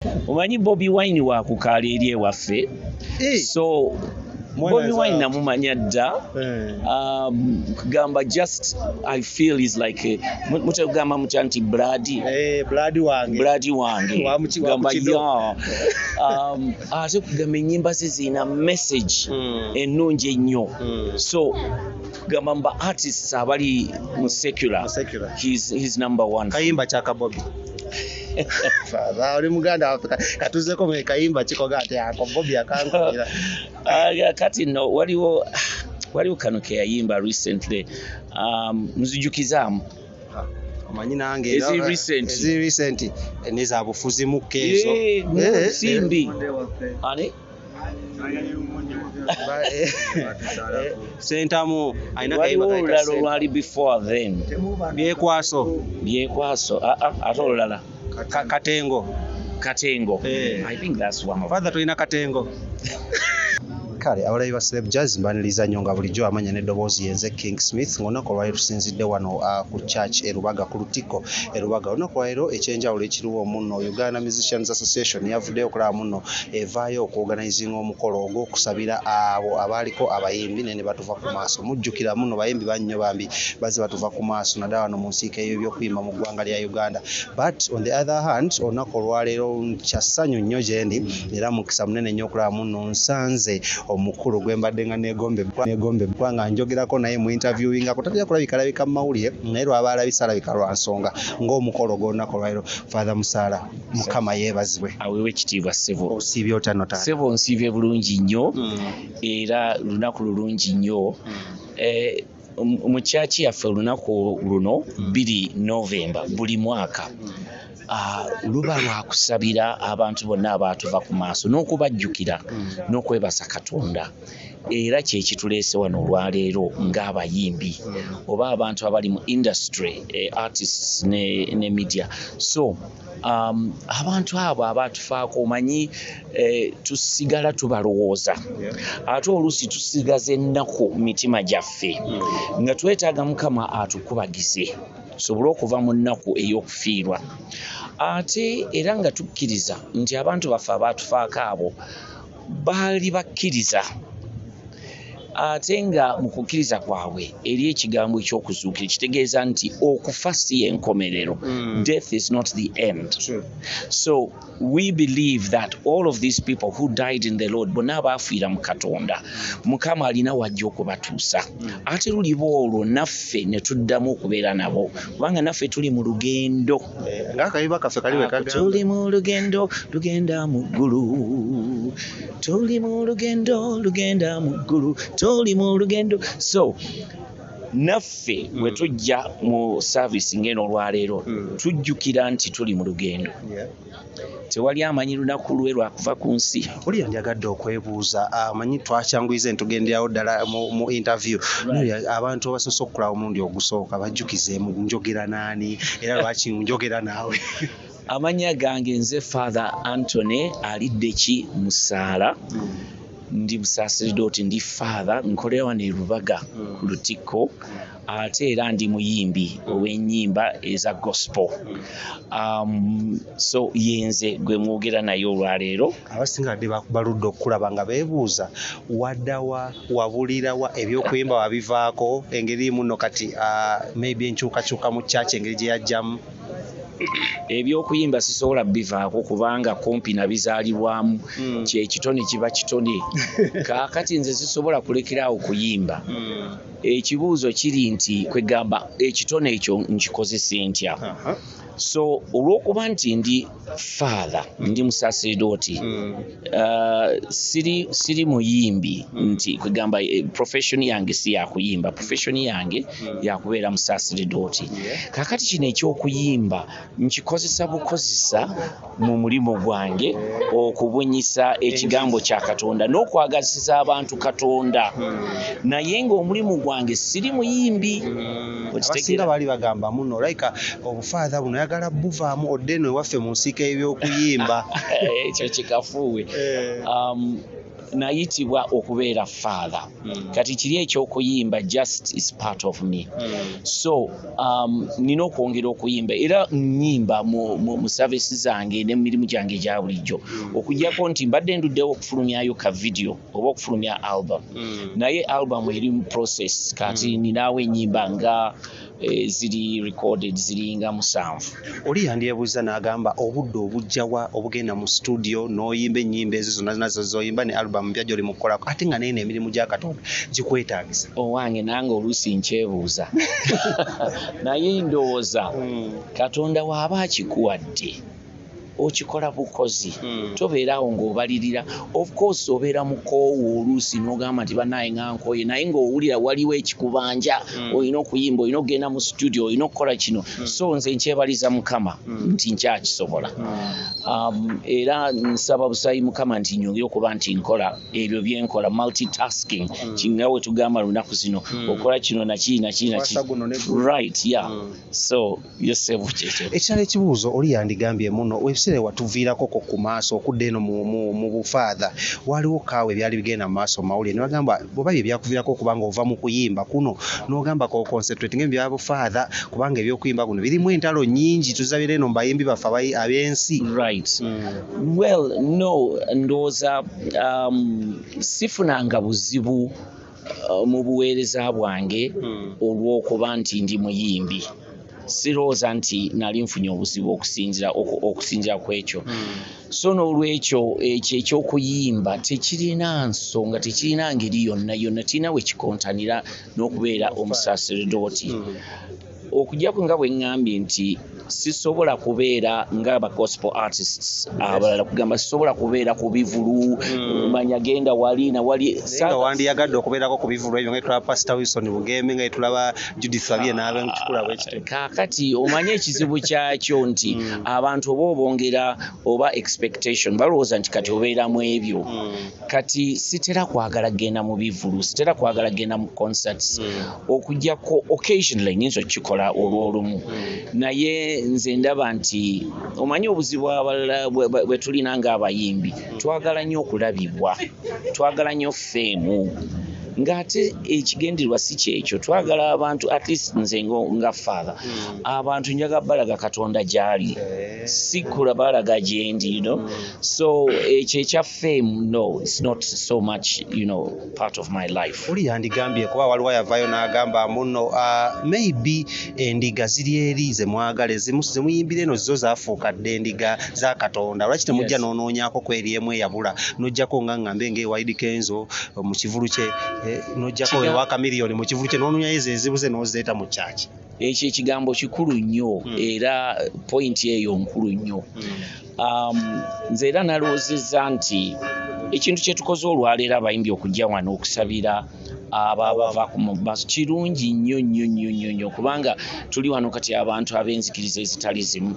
Omanyi Bobi Wine wa kukaala eri ewaffe. So Bobi Wine namumanya dda. Kugamba just I feel is like mutagamba mutya nti blood wange. Kugamba ya. Ate kugamba ennyimba ze zina message ennungi ennyo. So kugamba mba artists abali mu secular. He's number one. Kayimba chaka Bobi. Oli muganda katuzeko mu kayimba kikoga ate ako Bobi akankolera. Kati no waliwo kano ke yayimba recently. Muzijukizaamu. Omanyi nange is recent niza bufuzi mu kezo. Simbi. Ani? Sentamu aina kayimba wali before then. Byekwaso atolala. Katengo. I think that's one of Father tulina Katengo. Kale abalayi ba Celeb Jazz mbaniriza nnyo nga bulijjo amanya n'eddoboozi yenze King Smith ng'olunaku olwaleero tusinzidde wano ku church Rubaga ku Lutiko Rubaga. Olunaku olwaleero ekyenjawulo ekiriwo muno Uganda Musicians Association yavuddeyo okulaba muno evaayo okuorganizinga omukolo ogw'okusabira abo abaaliko abayimbi ne batuva ku maaso. Mujjukira muno bayimbi bannyo bambi bazze batuva ku maaso naddala wano mu nsiike y'ebyokuyimba mu ggwanga lya Uganda. But on the other hand olunaku olwaleero kyassanyu nnyo gye ndi era mukisa munene nnyo okulaba muno nsanze omukulu gwembadde nga negombe bwanga njogerako naye mu interviewing akutatya kulabika mu mawulire naye lwaba alabisa alabika lwa nsonga ng'omukolo gw'olunaku olwaleero. Father Musala Mukama yeebazibwe. Aweewe ekitiibwa ssebo. Osiibye otya notata? Ssebo nsiibye bulungi nnyo era lunaku lulungi nnyo. Mu kyaki yaffe olunaku luno 2 November buli mwaka luba lwakusabira abantu bonna abaatuva ku maaso n'okubajjukira n'okwebaza Katonda. Era kye kituleese wano olwaleero ng'abayimbi oba abantu abali mu industry artists ne media. So abantu abo abaatufaako omanyi tusigala tubalowooza ate oluusi tusigaza ennaku mitima gyaffe nga twetaaga Mukama atukubagize tusobole okuva mu nnaku ey'okufiirwa. Ate era nga tukkiriza nti abantu baffe abaatufaako abo baali bakkiriza ate nga mu kukkiriza kwabwe eri ekigambo ekyokuzuukira kitegeeza nti okufa si y'enkomerero. Death is not the end. So we believe that all of these people who died in the Lord bonna abaafiira mu Katonda Mukama alina wajja okubatuusa. Ate luliba olwo naffe ne tuddamu okubeera nabo kubanga naffe tuli mu lugendo. Ng'akayiba kaffe kaliwe kagamba. Tuli mu lugendo lugenda mu ggulu. Tuli mu lugendo lugenda mu ggulu. Tuli mu lugendo. So naffe bwe tujja mu service ng'eno olwaleero tujjukira nti tuli mu lugendo. Tewali amanyi lunaku lwe lwakuva ku nsi. Oli yandiyagadde okwebuuza amanyi twakyanguyize ntugenderawo ddala mu interview abantu abasoose okukulaba omulundi ogusooka bajjukizeemu njogera naani era lwaki njogera naawe? Amannya gange nze Father Anthony Aliddeki Musala. Ndi musaserdoti ndi father nkolera wano e Rubaga ku Lutiko ate era ndi muyimbi ow'ennyimba eza gospel. So yenze gwe mwogera naye olwaleero. Abasinga badde baludde okukulaba nga beebuuza waddawa wabulirawa ebyokuyimba wabivaako engeri muno kati maybe enkyukakyuka mu kyaki engeri gye yajjamu. Ebyokuyimba sisobola bivaako kubanga kumpi nabizaalibwamu kyekitone kiba kitone. Kaakati nze sisobola kulekeraawo kuyimba. Ekibuuzo kiri nti kwegamba ekitone ekyo nkikozesa ntya. So olw'okuba nti ndi father ndi musaserdoti siri muyimbi nti kwegamba profession yange si yakuyimba. Profession yange yakubeera musaserdoti. Kaakati kino ekyokuyimba nkikozesa bukozesa mu mulimu gwange okubunyisa ekigambo kya Katonda n'okwagazisa abantu Katonda. Naye ng'omulimu gwange siri muyimbi. Abasinga baali bagamba muno like obufaatha buno yagala buvaamu odde eno ewaffe mu nsiika y'ebyokuyimba. Ekyo kikafuuwe. nayitibwa okubeera father. Kati kiri ekyokuyimba just is part of me. So nina okwongera okuyimba era nnyimba mu service zange n'emirimu gyange egya bulijjo okugyako nti mbadde nduddewo okufulumyayo ka video oba okufulumya album. Naye album eri mu process kati ninaawo ennyimba nga ziri recorded ziringa 7. Oli yandyebuuza n'agamba obudde obujjawa obugenda mu studio n'oyimba ennyimba ezo zonna nazo zoyimba ne album mpya gy'oli mu kukolako ate nga naye n'emirimu gya Katonda gikwetaagisa. Owange nange oluusi nkyebuuza naye ndowooza Katonda waaba akikuwadde okikola bukozi tobeerawo ng'obalirira. Of course obeera mukoowu oluusi n'ogamba nti bannaye nga nkoye naye ng'owulira waliwo ekikubanja olina okuyimba olina okugenda mu studio olina okukola kino. So nze nkyebaliza Mukama nti nkyakisobola era nsaba busayi Mukama nti nyongere okuba nti nkola ebyo byenkola multitasking kinga we tugamba lunaku zino okola kino nakiri right yeah. So yosefu kyekyo ekirala ekibuuzo oli yandigambye muno watuviirako ku maaso okudda eno mu bufaadha waliwo kaawe byali bigenda mu maaso mawulire ne bagamba bwoba bye byakuviirako okubanga ova mu kuyimba kuno n'ogamba ko concentrate ng'ebya bufaadha kubanga ebyokuyimba kuno birimu entalo nnyingi tuzabire eno mu bayimbi baffe ab'ensi. Right. Well no ndowooza sifunanga buzibu mu buweereza bwange olw'okuba nti ndi muyimbi. Sirowooza nti nali nfunye obuzibu okusinzira ku ekyo. So n'olwekyo ekyo ekyokuyimba tekirina nsonga tekirina ngeri yonna tirina we kikontanira n'okubeera omusaseredooti. Okujjako nga bwe ŋŋambye nti sisobola kubeera ng'aba gospel artists abalala kugamba sisobola kubeera ku bivulu manya genda wali na wali wandiyagadde okubeerako ku bivulu ebyo nga tulaba Pastor Wilson Bugembe nga tulaba Judith Fabien n'ab'ekikula bwekityo. Kaakati omanye ekizibu kyakyo nti abantu oba obongera oba expectation balowooza nti kati obeeramu ebyo. Kati sitera kwagala genda mu bivulu sitera kwagala genda mu concerts okujjako occasionally nyinza okukikola olw'olumu naye nze ndaba nti omanyi obuzibu abalala bwe tulina ng'abayimbi twagala nnyo okulabibwa twagala nnyo feemu ng'ate ekigendererwa si kyekyo twagala abantu at least nze nga father abantu njaga balaga Katonda gy'ali si kulabalaga gyendi so ekyo ekya fame no it's not so much part of my life. Oli yandigambye kuba waliwo yavaayo n'agamba muno maybe endiga ziri eri ze mwagala zemuyimbira eno zo zaafuuka dde endiga za Katonda lwaki temujja noonoonyaako ku eri emu eyabula n'ojjako nga ŋŋambe ng'ewaidi Kenzo mu kivulu kye n'ojjako ewa Kamiliyoni mu kivulu kye n'onoonyayo ezo ezibuze n'ozireeta mu kyaki. Ekyo ekigambo kikulu nnyo era pointi eyo nkulu nnyo. Nze era nalowoozezza nti ekintu kye tukoze olwaleero abayimbi okujja wano okusabira abava ku maaso kirungi nnyo kubanga tuli wano kati abantu ab'enzikiriza ezitali zimu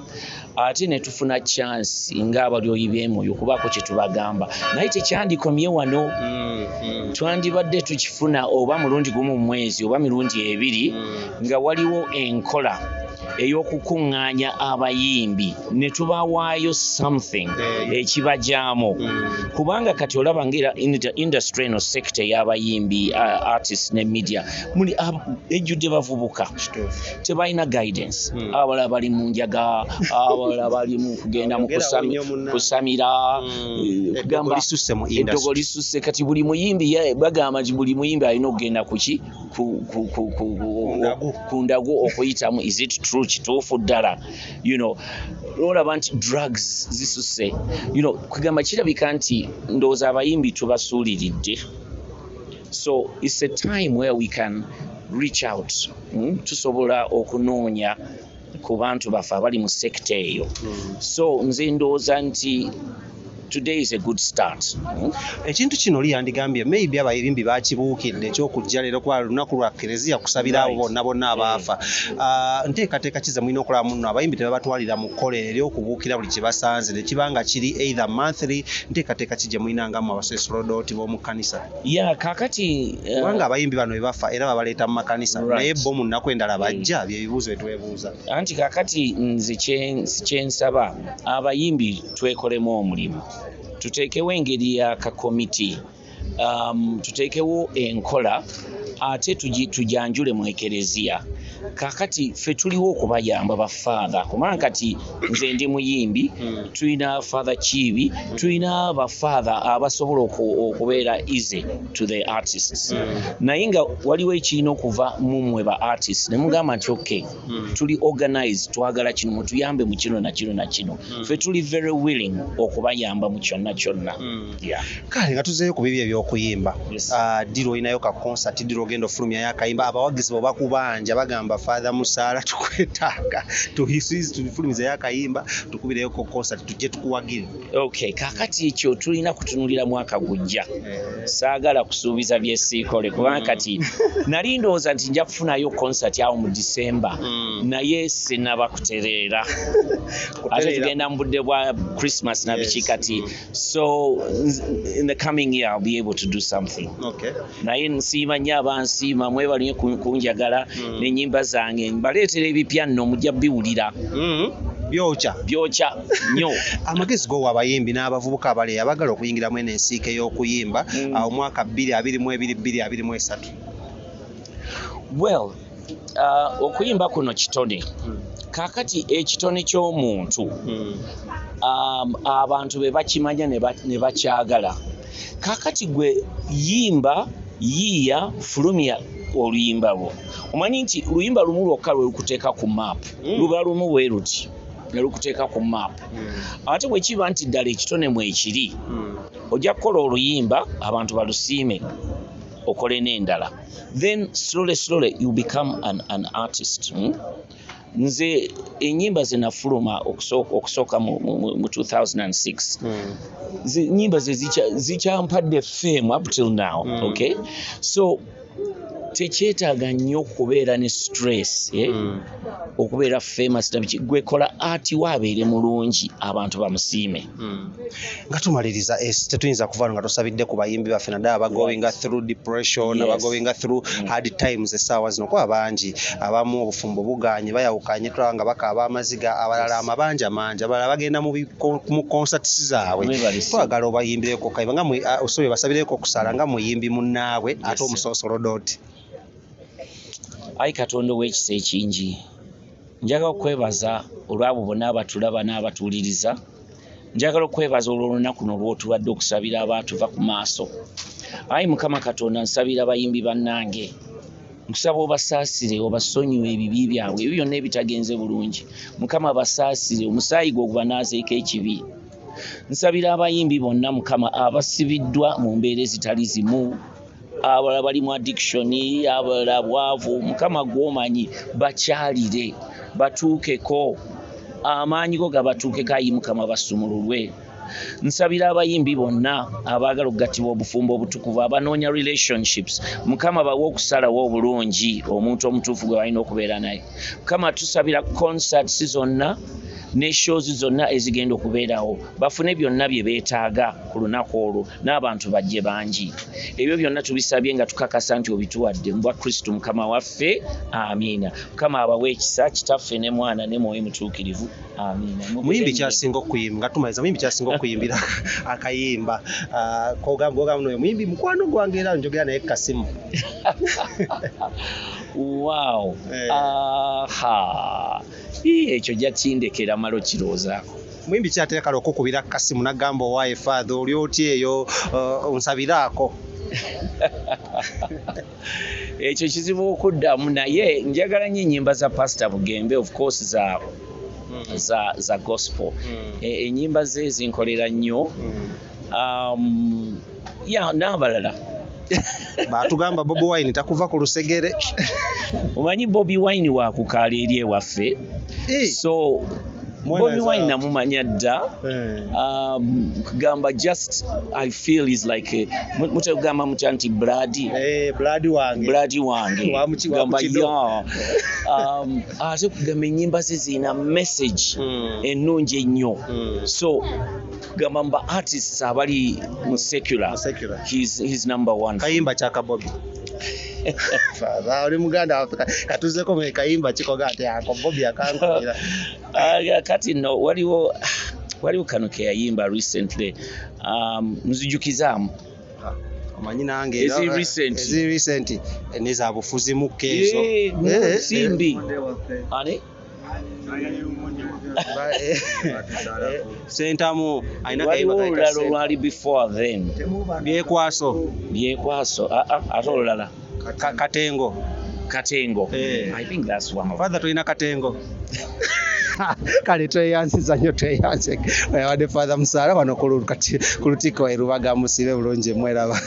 ate ne tufuna chance ng'abalyoyi b'emwoyo okubaako kye tubagamba naye tekyandikomye wano twandibadde tukifuna oba mulundi gumu mu mwezi oba mirundi ebiri nga waliwo enkola ey'okukuŋŋaanya abayimbi ne tubawaayo something ekibajaamu kubanga kati olaba ng'era industry eno sector y'abayimbi artists ne media muli ejjudde bavubuka tebalina guidance abalala bali mu njaga abalala bali mu kugenda mu kusamira kugamba eddogo lisusse kati buli muyimbi bagamba nti buli muyimbi alina okugenda kuki ku ndagu okuyitamu is it true kituufu ddala olaba nti drugs zisusse kugamba kirabika nti ndowooza abayimbi tubasuuliridde. So it's a time where we can reach out tusobola okunoonya ku bantu baffe abali mu sekta eyo. So nze ndowooza nti today is a good start. Ekintu kino oli yandigambye maybe abayimbi bakibuukidde ekyokujja leero kuba lunaku lwa Kereziya kusabira abo bonna abaafa. Nteekateeka kiza mulina okulaba muno abayimbi tebabatwalira mu kkolero ery'okubuukira buli kye basanze ne kiba nga kiri either monthly nteekateeka kijja mulina ngamu abasesolodooti b'omu kkanisa. Kaakati kubanga abayimbi bano bebafa era babaleeta mu makanisa naye bo mu nnaku endala bajja by'ebibuuzo bye twebuuza. Anti kaakati nze kyensaba abayimbi twekolemu omulimu tuteekewo engeri ya kakomiti tuteekewo enkola ate tujanjule mu ekereziya. Kakati ffe tuliwo okubayamba bafaatha kubanga kati nze ndi muyimbi, tulina father Chibi, tulina bafaatha abasobola okubeera easy to the artists. Naye nga waliwo ekirina okuva mumwe ba artists ne mugamba nti okay, tuli organize, twagala kino mutuyambe mu kino na kino na kino. Ffe tuli very willing okubayamba mu kyonna kyonna. Kale nga tuzeeyo ku bibi ebyokuyimba, diro olinayo ka concert, diro ogenda ofulumya yakayimba, abawagizi bwe bakubanja bagamba Father Musala tukwetaaga tufulumize yakayimba tukubireyo ko concert tujje tukuwagire. Okay, kakati ekyo tulina kutunulira mwaka gujja. Saagala kusuubiza byesiikole kubanga kati nali ndowooza nti nja kufunayo concert awo mu December, naye sinaba kutereera. Ate tugenda mu budde bwa Christmas na biki kati. So in the coming year I'll be able to do something. Okay. Naye nsiima nnyo abansiima mwebalinye kunjagala n'ennyimba zange mbaleetera ebipya nno mujja biwulira. Byokya nnyo. Amagezi go abayimbi n'abavubuka abali abagala okuyingira mu ensiike y'okuyimba awo mwaka 2022-2023. Well, okuyimba kuno kitone. Kakati ekitone ky'omuntu abantu be bakimanya ne bakyagala. Kakati gwe yimba, yiiya, fulumya oluyimba lwo. Omanyi nti oluyimba lumu lwokka lwe lukuteeka ku map. Luba lumu bwe luti ne lukuteeka ku map. Ate bwe kiba nti ddala ekitone mwe ekiri, ojja kukola oluyimba abantu balusiime okole n'endala. Then slowly you become an artist. Nze ennyimba ze nafuluma okusooka mu 2006. Ennyimba ze zikyampadde fame up till now. Okay? So tekyetaaga nnyo okubeera ne stress, okubeera famous nabiki. Gwekola ati waabeere mulungi abantu bamusiime. Nga tumaliriza tetuyinza kuvaano nga tosabidde ku bayimbi baffe naddala abagoing through depression, abagoing through hard times essaawa zino kuba bangi abamu obufumbo buganye bayawukanye tulaba nga bakaaba amaziga, abalala amabanja mangi, abalala bagenda mu concerts zaabwe. Twagala obayimbireko kayimba nga osoboye basabireko okusala nga muyimbi munnaabwe ate omusoosolodooti. Ayi Katonda w'ekisa ekingi, njagala okwebaza olw'abo bonna abatulaba n'abatuuliriza. Njagala okwebaza olw'olunaku luno lw'otuwadde okusabira abatuva ku maaso. Ayi Mukama Katonda, nsabira abayimbi bannange, nkusaba obasaasire, obasonyiwe ebibi byabwe, ebyo byonna ebitagenze bulungi. Mukama basaasire, omusaayi gwo gubanaazeeko ekibi. Nsabira abayimbi bonna Mukama abasibiddwa mu mbeera ezitali zimu, abalala bali mu addiction, abalala bwavu. Mukama gw'omanyi bakyalire, batuukeko, amaanyi go gabatuukeko. Ayi Mukama basumululwe. Nsabira abayimbi bonna abaagala okugattibwa obufumbo obutukuvu, abanoonya relationships. Mukama bawe okusalawo obulungi omuntu omutuufu gwe balina okubeera naye. Mukama tusabira concerts zonna ne shows zonna ezigenda okubeerawo, bafune byonna bye beetaaga ku lunaku olwo n'abantu bajje bangi. Ebyo byonna tubisabye nga tukakasa nti obituwadde mu bwa Kristo Mukama waffe. Amiina. Mukama abawe ekisa, Kitaffe ne Mwana ne Mwoyo Mutuukirivu. Amiina. Muyimbi kyasinga okuyimba nga tumaliriza, muyimbi kyasinga okuyimbira akayimba kogamba noyo muyimbi mukwano gwange era njogera naye kasimu. Wow. Ekyo jja kindekera malo kiroozaako. Muyimbi kyateekala okukubira kasimu nagamba owaaye Father oli oti eyo onsabiraako. Ekyo kizibu okuddamu, naye njagala nnyo ennyimba za Pastor Bugembe, of course za gospel. Ennyimba ze zinkolera nnyo. N'abalala batugamba Bobi Wine takuva ku lusegere. Omanyi Bobi Wine wakukaala eri ewaffe. So Bobi Wine namumanya dda. Kugamba just I feel is like mutagamba mutya nti blood wange kugamba ate kugamba ennyimba ze zina message ennungi ennyo. So kugamba mba artists abali mu secular, he's number one. Kayimba kyaka Bobi. Oli muganda katuzeko mu kayimba kikoga ate ako Bobi akankolera. Kati no waliwo kano ke yayimba recently, nzijukizaamu. Amanyi nange ezi recent neza bufuzi mu kezo. Simbi. Ani? Sentamu aina kayimba wali before then. Byekwaso. Ate olulala. Katengo. I think that's one of Father tulina Katengo. Kale tweyansiza nnyo tweyanse. Wadde Father Musala wano ku Lutiko e Lubaga musibe bulungi mweraba.